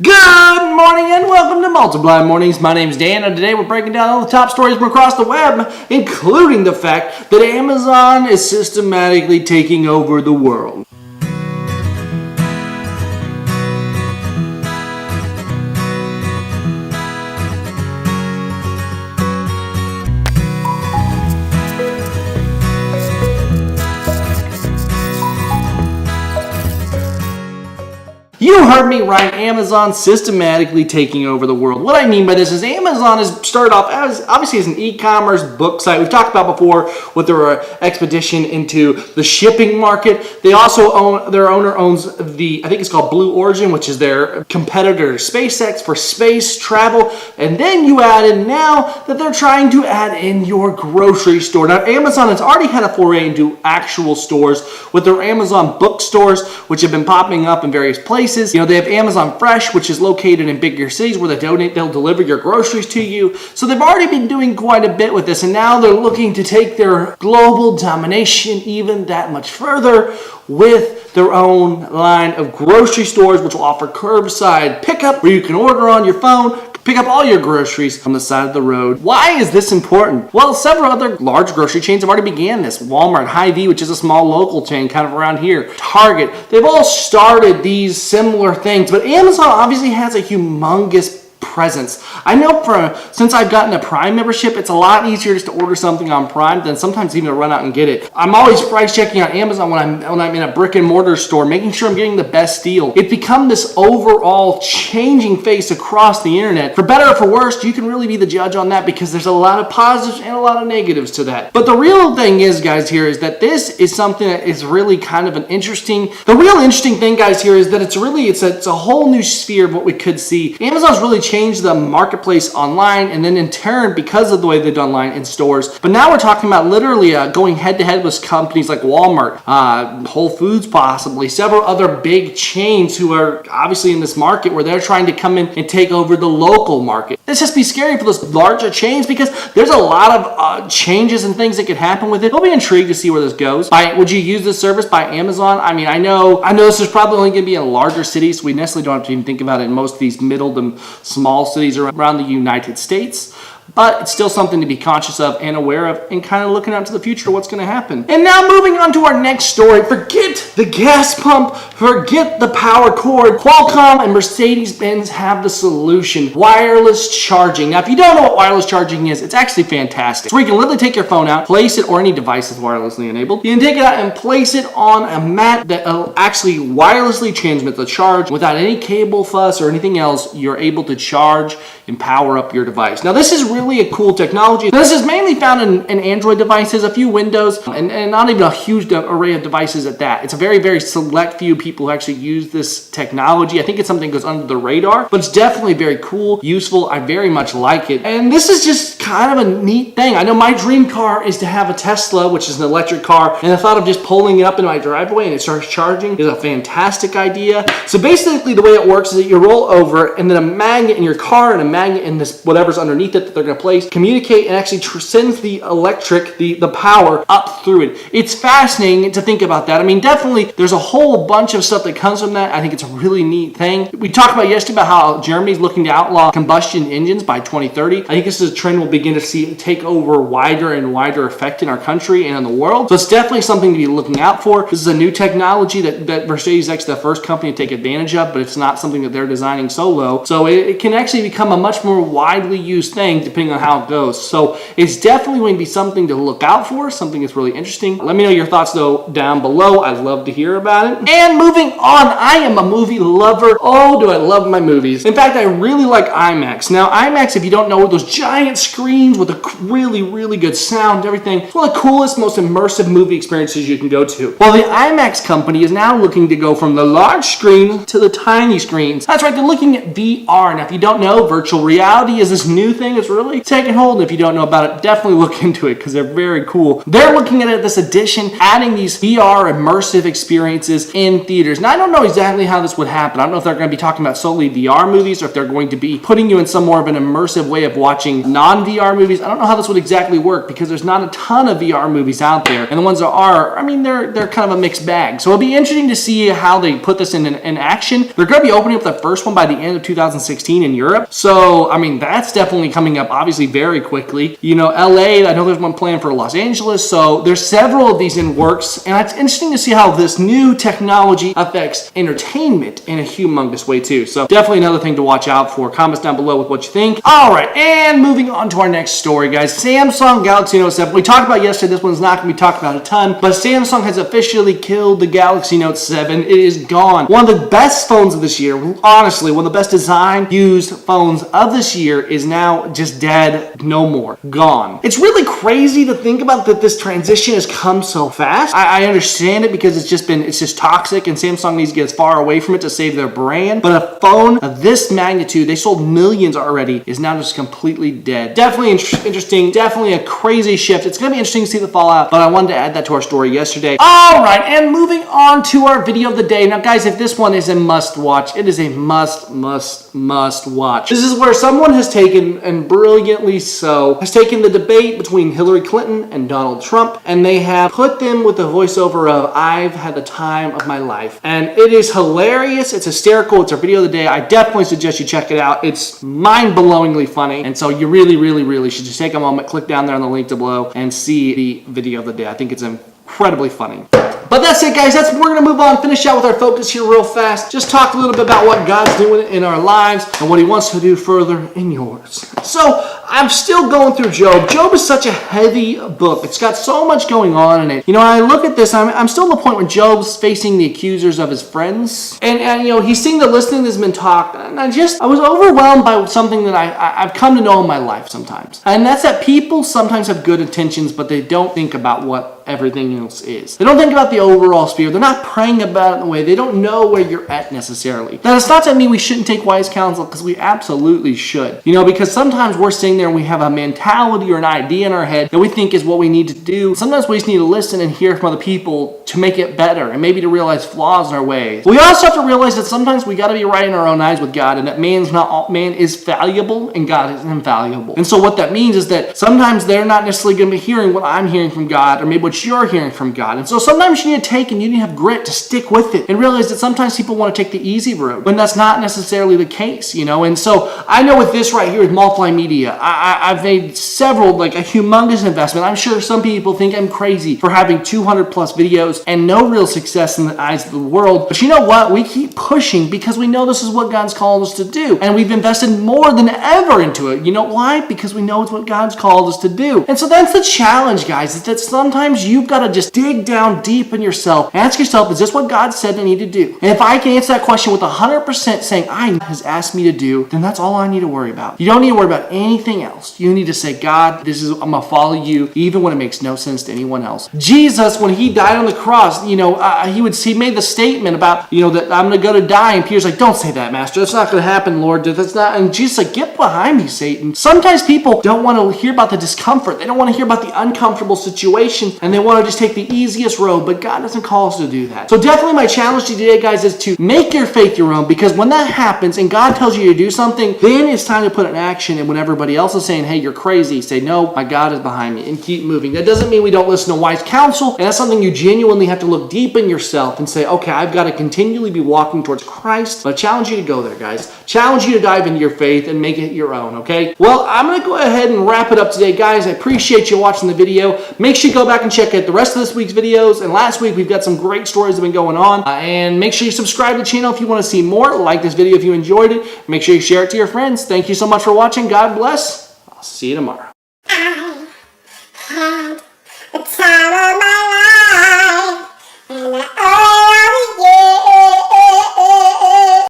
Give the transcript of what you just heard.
Good morning and welcome to Multiply Mornings. My name's Dan and today we're breaking down all the top stories from across the web, including the fact that Amazon is systematically taking over the world. You heard me right, Amazon systematically taking over the world. What I mean by this is Amazon has started off as obviously as an e-commerce book site. We've talked about before with their expedition into the shipping market. They also own, their owner owns I think it's called Blue Origin, which is their competitor to SpaceX for space travel. And then you add in now that they're trying to add in your grocery store. Now Amazon has already had a foray into actual stores with their Amazon bookstores, which have been popping up in various places. You know, they have Amazon Fresh, which is located in bigger cities where they'll deliver your groceries to you. So they've already been doing quite a bit with this, and now they're looking to take their global domination even that much further with their own line of grocery stores, which will offer curbside pickup where you can order on your phone, pick up all your groceries on the side of the road. Why is this important? Well, several other large grocery chains have already began this. Walmart, Hy-Vee, which is a small local chain kind of around here, Target, they've all started these similar things, but Amazon obviously has a humongous presence. I know since I've gotten a Prime membership, it's a lot easier just to order something on Prime than sometimes even to run out and get it. I'm always price checking on Amazon when I'm in a brick and mortar store, making sure I'm getting the best deal. It's become this overall changing face across the internet. For better or for worse, you can really be the judge on that because there's a lot of positives and a lot of negatives to that. But the real thing is, guys, here is that this is something that is really kind of the real interesting thing, guys, here is that it's a whole new sphere of what we could see. Amazon's really changed the marketplace online, and then in turn, because of the way they've done online in stores. But now we're talking about literally going head-to-head with companies like Walmart, Whole Foods possibly, several other big chains who are obviously in this market where they're trying to come in and take over the local market. This just be scary for those larger chains because there's a lot of changes and things that could happen with it. We'll be intrigued to see where this goes. Would you use this service by Amazon? I mean, I know this is probably only going to be in larger cities, so we necessarily don't have to even think about it in most of these middle to small cities around the United States. But it's still something to be conscious of and aware of and kind of looking out to the future what's going to happen. And now moving on to our next story. Forget the gas pump. Forget the power cord. Qualcomm and Mercedes-Benz have the solution. Wireless charging. Now, if you don't know what wireless charging is, it's actually fantastic. So where you can literally take your phone out, place it, or any device that's wirelessly enabled. You can take it out and place it on a mat that will actually wirelessly transmit the charge without any cable fuss or anything else. You're able to charge and power up your device. Now, this is really a cool technology. This is mainly found in Android devices, a few Windows, and not even a huge array of devices at that. It's a very, very select few people who actually use this technology. I think it's something that goes under the radar, but it's definitely very cool, useful. I very much like it. And this is just kind of a neat thing. I know my dream car is to have a Tesla, which is an electric car, and the thought of just pulling it up in my driveway and it starts charging is a fantastic idea. So basically the way it works is that you roll over and then a magnet in your car and a magnet in this whatever's underneath it that they're going to place, communicate, and actually sends the the power up through it. It's fascinating to think about that. I mean, definitely there's a whole bunch of stuff that comes from that. I think it's a really neat thing. We talked about yesterday about how Germany's looking to outlaw combustion engines by 2030. I think this is a trend we'll begin to see take over wider and wider effect in our country and in the world. So it's definitely something to be looking out for. This is a new technology that Mercedes-Benz is the first company to take advantage of, but it's not something that they're designing solo. So it can actually become a much more widely used thing depending on how it goes. So it's definitely going to be something to look out for, something that's really interesting. Let me know your thoughts though down below. I'd love to hear about it. And moving on, I am a movie lover. Oh, do I love my movies. In fact, I really like IMAX. Now, IMAX, if you don't know, those giant screens with a really, really good sound and everything, it's one of the coolest, most immersive movie experiences you can go to. Well, the IMAX company is now looking to go from the large screen to the tiny screens. That's right, they're looking at VR. Now, if you don't know, virtual reality is this new thing that's really really taking hold. And if you don't know about it, definitely look into it because they're very cool. They're looking at it, this edition, adding these VR immersive experiences in theaters. Now, I don't know exactly how this would happen. I don't know if they're going to be talking about solely VR movies or if they're going to be putting you in some more of an immersive way of watching non-VR movies. I don't know how this would exactly work because there's not a ton of VR movies out there. And the ones that are, I mean, they're kind of a mixed bag. So it'll be interesting to see how they put this in action. They're going to be opening up the first one by the end of 2016 in Europe. So, I mean, that's definitely coming up obviously very quickly. You know, LA, I know there's one planned for Los Angeles. So there's several of these in works. And it's interesting to see how this new technology affects entertainment in a humongous way too. So definitely another thing to watch out for. Comments down below with what you think. All right, and moving on to our next story, guys. Samsung Galaxy Note 7. We talked about yesterday. This one's not going to be talked about a ton, but Samsung has officially killed the Galaxy Note 7. It is gone. One of the best phones of this year. Honestly, one of the best designed, used phones of this year is now just dead. No more. Gone. It's really crazy to think about that this transition has come so fast. I understand it because it's just toxic and Samsung needs to get as far away from it to save their brand. But a phone of this magnitude, they sold millions already, is now just completely dead. Definitely interesting. Definitely a crazy shift. It's going to be interesting to see the fallout, but I wanted to add that to our story yesterday. All right, and moving on to our video of the day. Now, guys, if this one is a must watch, it is a must watch. This is where someone has taken, and brilliantly so, has taken the debate between Hillary Clinton and Donald Trump, and they have put them with the voiceover of "I've had the time of my life." And it is hilarious. It's hysterical. It's our video of the day. I definitely suggest you check it out. It's mind-blowingly funny. And so you really should just take a moment, click down there on the link below, and see the video of the day. I think it's incredibly funny. But that's it, guys. We're going to move on, finish out with our focus here real fast. Just talk a little bit about what God's doing in our lives and what he wants to do further in yours. So I'm still going through Job. Job is such a heavy book. It's got so much going on in it. You know, I look at this, I'm still at the point when Job's facing the accusers of his friends. And you know, he's seeing the listing that's been talked. And I was overwhelmed by something that I've come to know in my life sometimes. And that's that people sometimes have good intentions, but they don't think about what everything else is. They don't think about the overall sphere. They're not praying about it in a way. They don't know where you're at necessarily. Now, it's not to mean we shouldn't take wise counsel, because we absolutely should. You know, because sometimes we're sitting there and we have a mentality or an idea in our head that we think is what we need to do. Sometimes we just need to listen and hear from other people to make it better and maybe to realize flaws in our ways. We also have to realize that sometimes we got to be right in our own eyes with God, and that man is fallible and God is infallible. And so what that means is that sometimes they're not necessarily going to be hearing what I'm hearing from God or maybe what you're hearing from God. And so sometimes you need to take and you need to have grit to stick with it and realize that sometimes people want to take the easy road when that's not necessarily the case, you know. And so I know with this right here with multimedia, I've made several, like a humongous investment. I'm sure some people think I'm crazy for having 200 plus videos and no real success in the eyes of the world. But you know what? We keep pushing because we know this is what God's called us to do. And we've invested more than ever into it. You know why? Because we know it's what God's called us to do. And so that's the challenge, guys, is that sometimes you've got to just dig down deep in yourself. Ask yourself, is this what God said I need to do? And if I can answer that question with 100% saying I has asked me to do, then that's all I need to worry about. You don't need to worry about anything else. You need to say, God, I'm going to follow you even when it makes no sense to anyone else. Jesus, when he died on the cross, you know, he made the statement about, you know, that I'm going to go to die. And Peter's like, don't say that, Master. That's not going to happen, Lord. That's not. And Jesus like, get behind me, Satan. Sometimes people don't want to hear about the discomfort. They don't want to hear about the uncomfortable situation, and they want to just take the easiest road, but God doesn't call us to do that. So definitely my challenge to you today, guys, is to make your faith your own, because when that happens and God tells you to do something, then it's time to put it in action. And when everybody else is saying, hey, you're crazy, say, no, my God is behind me, and keep moving. That doesn't mean we don't listen to wise counsel, and that's something you genuinely have to look deep in yourself and say, okay, I've got to continually be walking towards Christ. But I challenge you to go there, guys. Challenge you to dive into your faith and make it your own, okay? Well, I'm going to go ahead and wrap it up today, guys. I appreciate you watching the video. Make sure you go back and check out the rest of this week's videos. And last week, we've got some great stories that have been going on. And make sure you subscribe to the channel if you want to see more. Like this video if you enjoyed it. Make sure you share it to your friends. Thank you so much for watching. God bless. I'll see you tomorrow.